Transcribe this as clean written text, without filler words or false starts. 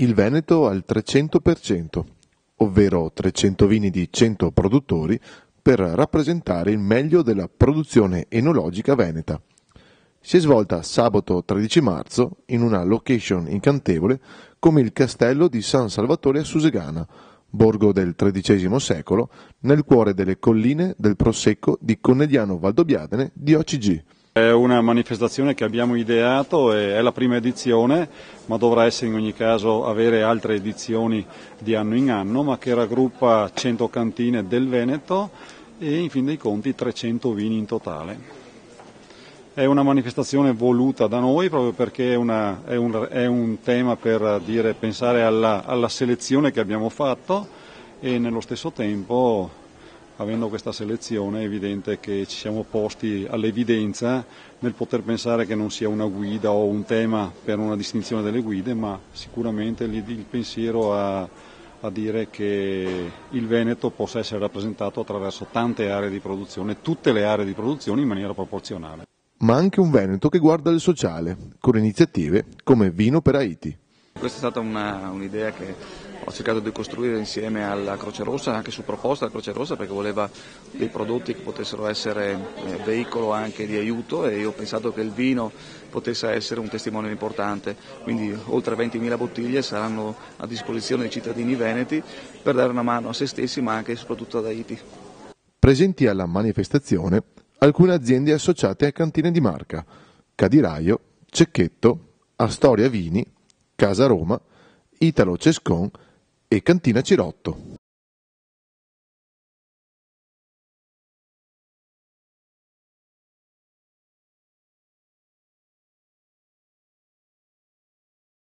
Il Veneto al 300%, ovvero 300 vini di 100 produttori per rappresentare il meglio della produzione enologica veneta. Si è svolta sabato 13 marzo in una location incantevole come il castello di San Salvatore a Susegana, borgo del XIII secolo, nel cuore delle colline del Prosecco di Conegliano Valdobbiadene di OCG. È una manifestazione che abbiamo ideato, è la prima edizione, ma dovrà essere in ogni caso avere altre edizioni di anno in anno, ma che raggruppa 100 cantine del Veneto e in fin dei conti 300 vini in totale. È una manifestazione voluta da noi proprio perché è un tema per pensare alla selezione che abbiamo fatto e nello stesso tempo, avendo questa selezione, è evidente che ci siamo posti all'evidenza nel poter pensare che non sia una guida o un tema per una distinzione delle guide, ma sicuramente il pensiero a dire che il Veneto possa essere rappresentato attraverso tante aree di produzione, tutte le aree di produzione in maniera proporzionale. Ma anche un Veneto che guarda il sociale, con iniziative come Vino per Haiti. Questa è stata un'idea che ho cercato di costruire insieme alla Croce Rossa, anche su proposta della Croce Rossa, perché voleva dei prodotti che potessero essere veicolo anche di aiuto, e io ho pensato che il vino potesse essere un testimone importante, quindi oltre 20.000 bottiglie saranno a disposizione dei cittadini veneti per dare una mano a se stessi ma anche e soprattutto ad Haiti. Presenti alla manifestazione alcune aziende associate a cantine di marca: Cadiraio, Cecchetto, Astoria Vini, Casa Roma, Italo Cescon e Cantina Cirotto.